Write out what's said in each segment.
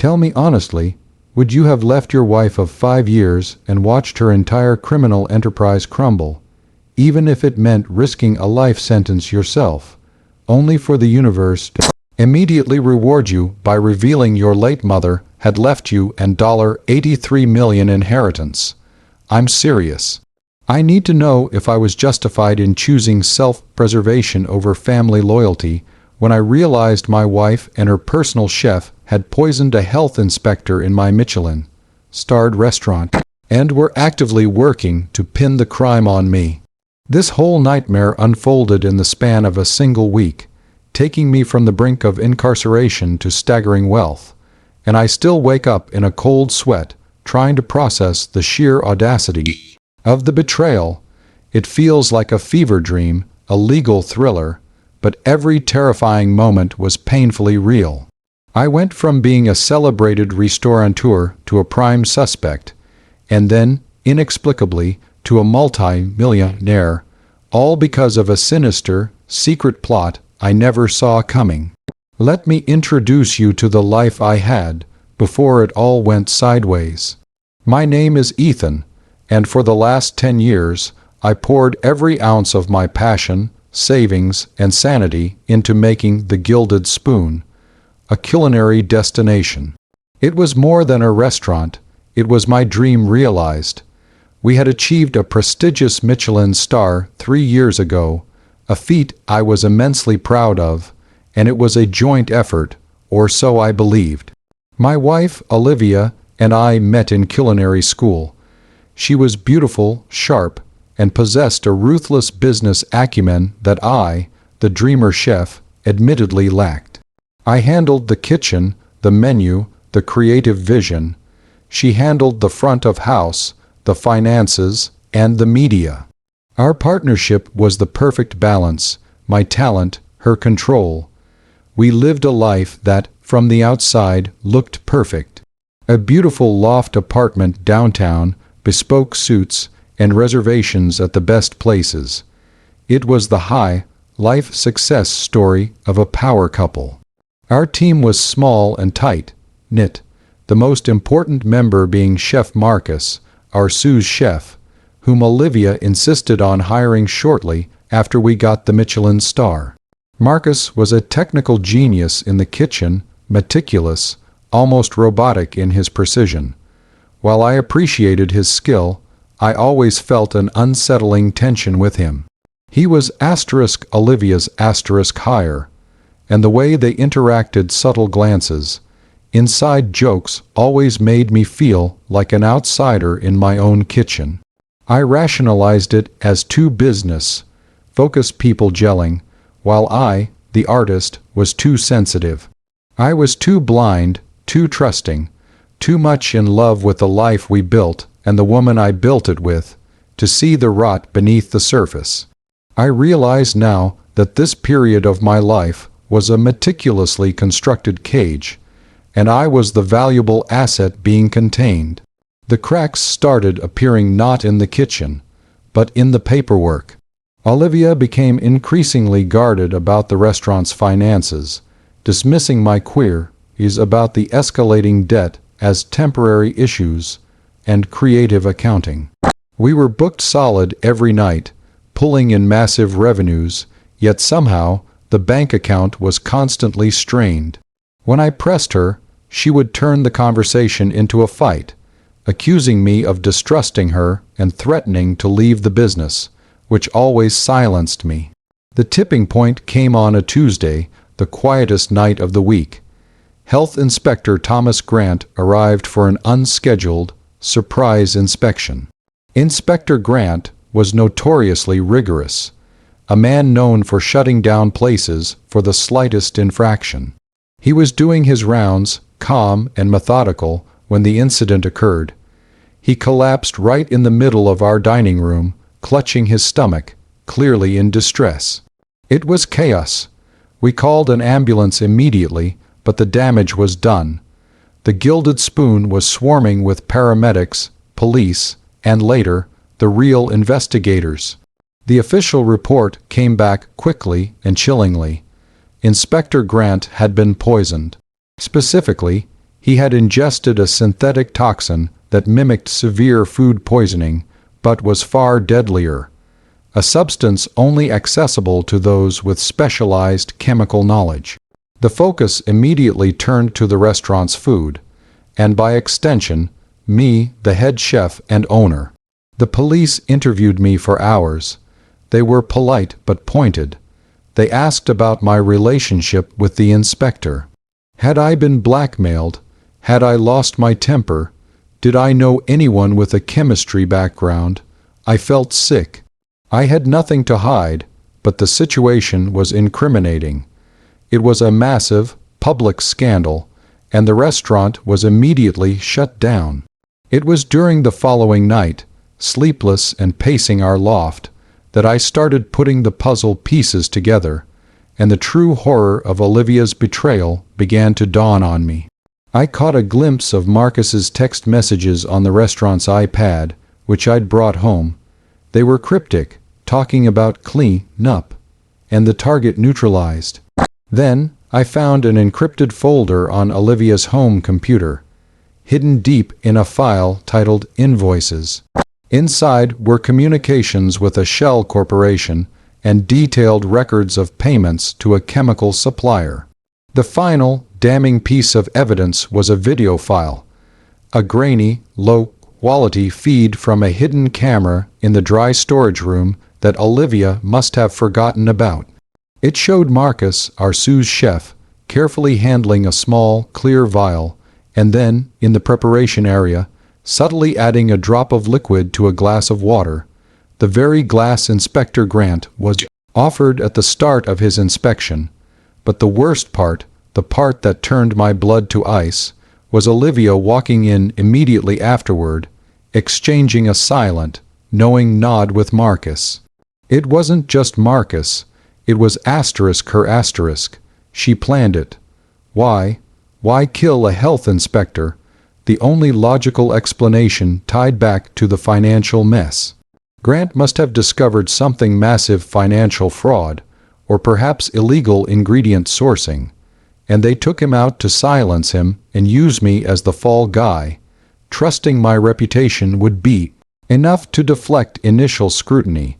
Tell me honestly, would you have left your wife of 5 years and watched her entire criminal enterprise crumble, even if it meant risking a life sentence yourself, only for the universe to immediately reward you by revealing your late mother had left you an $83 million inheritance? I'm serious. I need to know if I was justified in choosing self-preservation over family loyalty when I realized my wife and her personal chef had poisoned a health inspector in my Michelin-starred restaurant and were actively working to pin the crime on me. This whole nightmare unfolded in the span of a single week, taking me from the brink of incarceration to staggering wealth, and I still wake up in a cold sweat trying to process the sheer audacity of the betrayal. It feels like a fever dream, a legal thriller, but every terrifying moment was painfully real. I went from being a celebrated restaurateur to a prime suspect, and then, inexplicably, to a multi-millionaire, all because of a sinister, secret plot I never saw coming. Let me introduce you to the life I had before it all went sideways. My name is Ethan, and for the last 10 years, I poured every ounce of my passion, savings, and sanity into making the Gilded Spoon a culinary destination. It was more than a restaurant, it was my dream realized. We had achieved a prestigious Michelin star 3 years ago, a feat I was immensely proud of, and it was a joint effort, or so I believed. My wife, Olivia, and I met in culinary school. She was beautiful, sharp, and possessed a ruthless business acumen that I, the dreamer chef, admittedly lacked. I handled the kitchen, the menu, the creative vision. She handled the front of house, the finances, and the media. Our partnership was the perfect balance, my talent, her control. We lived a life that, from the outside, looked perfect. A beautiful loft apartment downtown, bespoke suites, and reservations at the best places. It was the high-life success story of a power couple. Our team was small and tight-knit, the most important member being Chef Marcus, our sous chef, whom Olivia insisted on hiring shortly after we got the Michelin star. Marcus was a technical genius in the kitchen, meticulous, almost robotic in his precision. While I appreciated his skill, I always felt an unsettling tension with him. He was Olivia's higher, and the way they interacted, subtle glances, inside jokes, always made me feel like an outsider in my own kitchen. I rationalized it as two business-focused people gelling, while I, the artist, was too sensitive. I was too blind, too trusting, too much in love with the life we built and the woman I built it with, to see the rot beneath the surface. I realize now that this period of my life was a meticulously constructed cage, and I was the valuable asset being contained. The cracks started appearing not in the kitchen, but in the paperwork. Olivia became increasingly guarded about the restaurant's finances, dismissing my queries about the escalating debt as temporary issues and creative accounting. We were booked solid every night, pulling in massive revenues, yet somehow the bank account was constantly strained. When I pressed her, she would turn the conversation into a fight, accusing me of distrusting her and threatening to leave the business, which always silenced me. The tipping point came on a Tuesday, the quietest night of the week. Health Inspector Thomas Grant arrived for an unscheduled, surprise inspection. Inspector Grant was notoriously rigorous, a man known for shutting down places for the slightest infraction. He was doing his rounds, calm and methodical, when the incident occurred. He collapsed right in the middle of our dining room, clutching his stomach, clearly in distress. It was chaos. We called an ambulance immediately, but the damage was done. The Gilded Spoon was swarming with paramedics, police, and later, the real investigators. The official report came back quickly and chillingly. Inspector Grant had been poisoned. Specifically, He had ingested a synthetic toxin that mimicked severe food poisoning, but was far deadlier, a substance only accessible to those with specialized chemical knowledge. The focus immediately turned to the restaurant's food, and by extension, me, the head chef and owner. The police interviewed me for hours. They were polite but pointed. They asked about my relationship with the inspector. Had I been blackmailed? Had I lost my temper? Did I know anyone with a chemistry background? I felt sick. I had nothing to hide, but the situation was incriminating. It was a massive, public scandal, and the restaurant was immediately shut down. It was during the following night, sleepless and pacing our loft, that I started putting the puzzle pieces together, and the true horror of Olivia's betrayal began to dawn on me. I caught a glimpse of Marcus's text messages on the restaurant's iPad, which I'd brought home. They were cryptic, talking about clean up, and the target neutralized. Then, I found an encrypted folder on Olivia's home computer, hidden deep in a file titled Invoices. Inside were communications with a shell corporation and detailed records of payments to a chemical supplier. The final, damning piece of evidence was a video file, a grainy, low-quality feed from a hidden camera in the dry storage room that Olivia must have forgotten about. It showed Marcus, our sous chef, carefully handling a small, clear vial, and then, in the preparation area, subtly adding a drop of liquid to a glass of water, the very glass Inspector Grant was offered at the start of his inspection. But the worst part, the part that turned my blood to ice, was Olivia walking in immediately afterward, exchanging a silent, knowing nod with Marcus. It wasn't just Marcus, it was her asterisk. She planned it. Why? Why kill a health inspector? The only logical explanation tied back to the financial mess. Grant must have discovered something massive financial fraud, or perhaps illegal ingredient sourcing, and they took him out to silence him and use me as the fall guy, trusting my reputation would be enough to deflect initial scrutiny.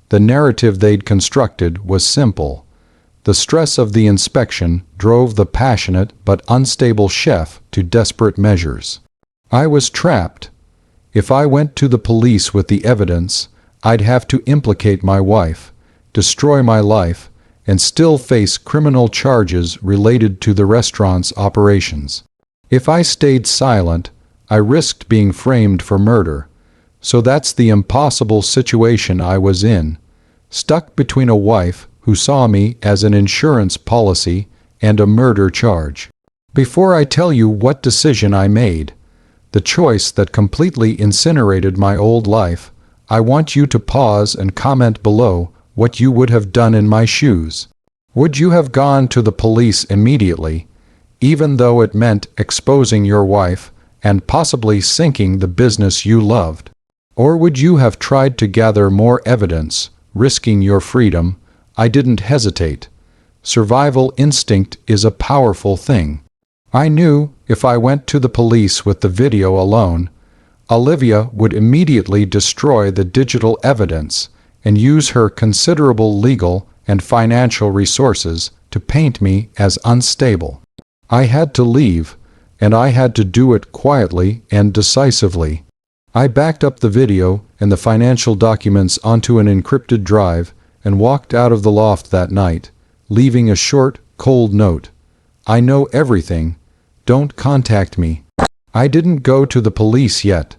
The narrative they'd constructed was simple. The stress of the inspection drove the passionate but unstable chef to desperate measures. I was trapped. If I went to the police with the evidence, I'd have to implicate my wife, destroy my life, and still face criminal charges related to the restaurant's operations. If I stayed silent, I risked being framed for murder. So that's the impossible situation I was in, stuck between a wife who saw me as an insurance policy and a murder charge. Before I tell you what decision I made, the choice that completely incinerated my old life, I want you to pause and comment below what you would have done in my shoes. Would you have gone to the police immediately, even though it meant exposing your wife and possibly sinking the business you loved? Or would you have tried to gather more evidence, risking your freedom? I didn't hesitate. Survival instinct is a powerful thing. I knew if I went to the police with the video alone, Olivia would immediately destroy the digital evidence and use her considerable legal and financial resources to paint me as unstable. I had to leave, and I had to do it quietly and decisively. I backed up the video and the financial documents onto an encrypted drive and walked out of the loft that night, leaving a short, cold note. I know everything. Don't contact me. I didn't go to the police yet.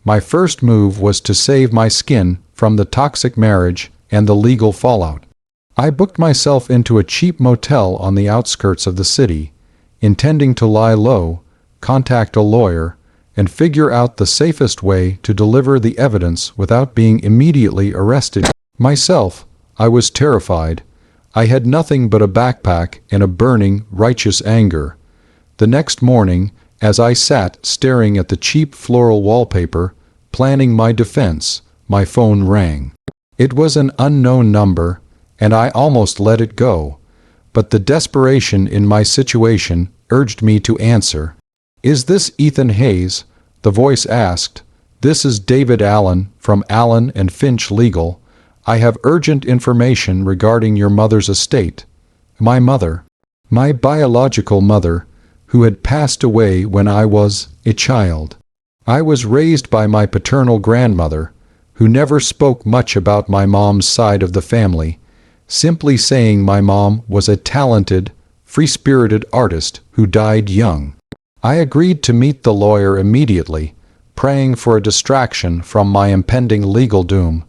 My first move was to save my skin from the toxic marriage and the legal fallout. I booked myself into a cheap motel on the outskirts of the city, intending to lie low, contact a lawyer, and figure out the safest way to deliver the evidence without being immediately arrested. Myself, I was terrified. I had nothing but a backpack and a burning, righteous anger. The next morning, as I sat staring at the cheap floral wallpaper, planning my defense, my phone rang. It was an unknown number, and I almost let it go. But the desperation in my situation urged me to answer. "Is this Ethan Hayes?" the voice asked. "This is David Allen from Allen and Finch Legal. I have urgent information regarding your mother's estate." My mother. My biological mother, who had passed away when I was a child. I was raised by my paternal grandmother, who never spoke much about my mom's side of the family, simply saying my mom was a talented, free-spirited artist who died young. I agreed to meet the lawyer immediately, praying for a distraction from my impending legal doom.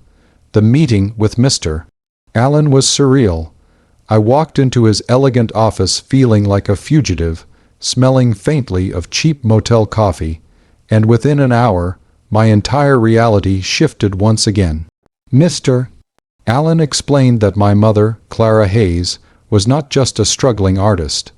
The meeting with Mr. Allen was surreal. I walked into his elegant office feeling like a fugitive, smelling faintly of cheap motel coffee, and within an hour, my entire reality shifted once again. Mr. Allen explained that my mother, Clara Hayes, was not just a struggling artist.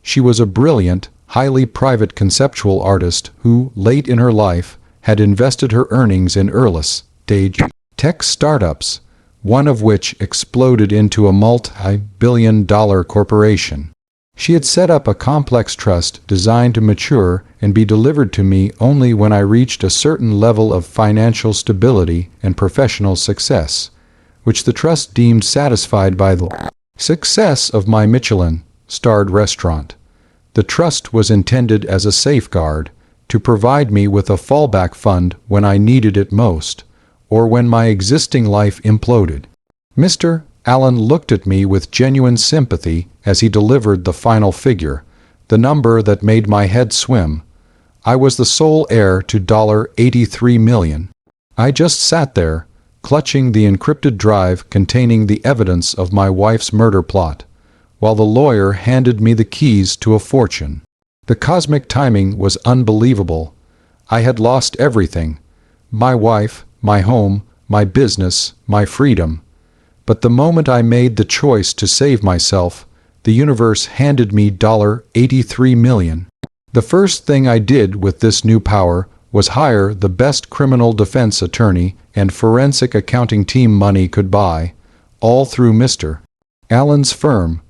She was a brilliant, highly private conceptual artist who, late in her life, had invested her earnings in early-stage tech startups, one of which exploded into a multi-billion-dollar corporation. She had set up a complex trust designed to mature and be delivered to me only when I reached a certain level of financial stability and professional success, which the trust deemed satisfied by the success of my Michelin-starred restaurant. The trust was intended as a safeguard to provide me with a fallback fund when I needed it most, or when my existing life imploded. Mr. Allen looked at me with genuine sympathy as he delivered the final figure, the number that made my head swim. I was the sole heir to $83 million. I just sat there, clutching the encrypted drive containing the evidence of my wife's murder plot, while the lawyer handed me the keys to a fortune. The cosmic timing was unbelievable. I had lost everything: my wife, my home, my business, my freedom. But the moment I made the choice to save myself, the universe handed me $83 million. The first thing I did with this new power was hire the best criminal defense attorney and forensic accounting team money could buy, all through Mr. Allen's firm.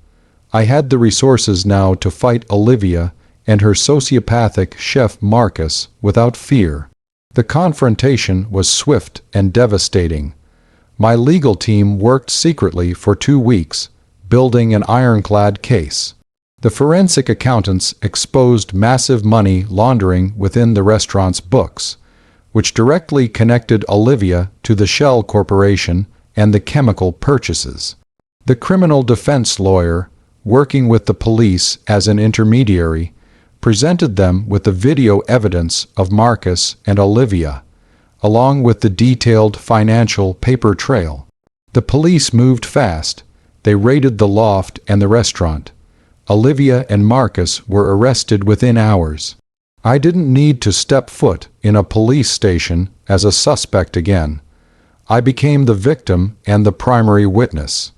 I had the resources now to fight Olivia and her sociopathic chef Marcus without fear. The confrontation was swift and devastating. My legal team worked secretly for 2 weeks, building an ironclad case. The forensic accountants exposed massive money laundering within the restaurant's books, which directly connected Olivia to the Shell Corporation and the chemical purchases. The criminal defense lawyer, working with the police as an intermediary, presented them with the video evidence of Marcus and Olivia, along with the detailed financial paper trail. The police moved fast. They raided the loft and the restaurant. Olivia and Marcus were arrested within hours. I didn't need to step foot in a police station as a suspect again. I became the victim and the primary witness.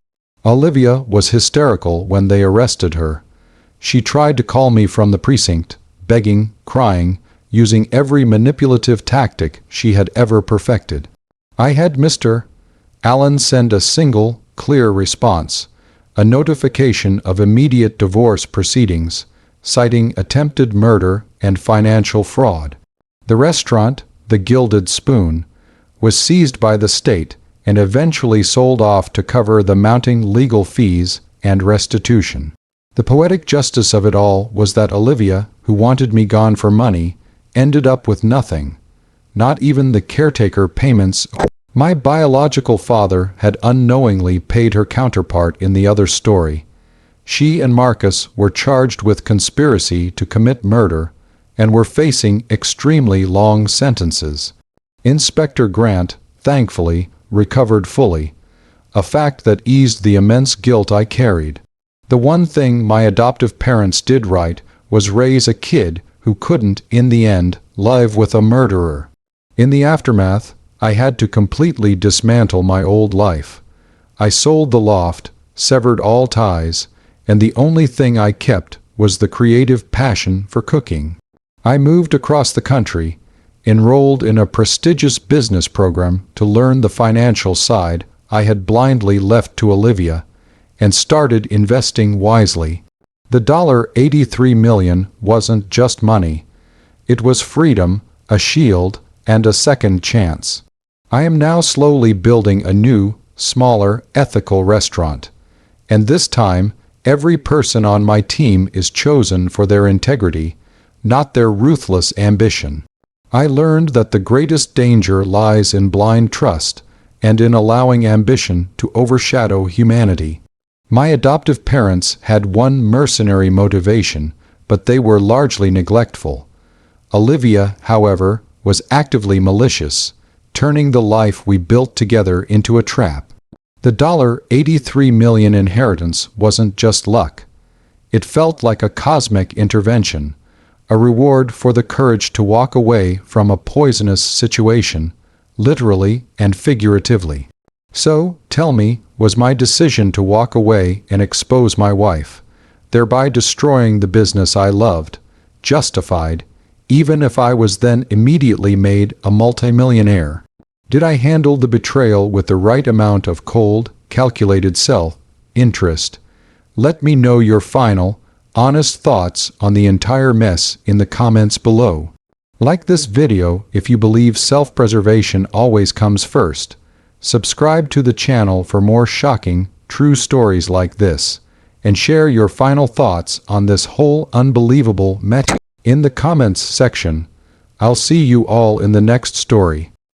Olivia was hysterical when they arrested her. She tried to call me from the precinct, begging, crying, using every manipulative tactic she had ever perfected. I had Mr. Allen send a single, clear response, a notification of immediate divorce proceedings, citing attempted murder and financial fraud. The restaurant, the Gilded Spoon, was seized by the state and eventually sold off to cover the mounting legal fees and restitution. The poetic justice of it all was that Olivia, who wanted me gone for money, ended up with nothing, not even the caretaker payments. My biological father had unknowingly paid her counterpart in the other story. She and Marcus were charged with conspiracy to commit murder and were facing extremely long sentences. Inspector Grant, thankfully, recovered fully, a fact that eased the immense guilt I carried. The one thing my adoptive parents did right was raise a kid who couldn't, in the end, live with a murderer. In the aftermath, I had to completely dismantle my old life. I sold the loft, severed all ties, and the only thing I kept was the creative passion for cooking. I moved across the country, enrolled in a prestigious business program to learn the financial side I had blindly left to Olivia, and started investing wisely. The $83 million wasn't just money. It was freedom, a shield, and a second chance. I am now slowly building a new, smaller, ethical restaurant. And this time, every person on my team is chosen for their integrity, not their ruthless ambition. I learned that the greatest danger lies in blind trust and in allowing ambition to overshadow humanity. My adoptive parents had one mercenary motivation, but they were largely neglectful. Olivia, however, was actively malicious, turning the life we built together into a trap. The $83 million inheritance wasn't just luck. It felt like a cosmic intervention, a reward for the courage to walk away from a poisonous situation, literally and figuratively. So, tell me, was my decision to walk away and expose my wife, thereby destroying the business I loved, justified, even if I was then immediately made a multimillionaire? Did I handle the betrayal with the right amount of cold, calculated self-interest? Let me know your final, honest thoughts on the entire mess in the comments below. Like this video if you believe self-preservation always comes first. Subscribe to the channel for more shocking, true stories like this, and share your final thoughts on this whole unbelievable mess in the comments section. I'll see you all in the next story.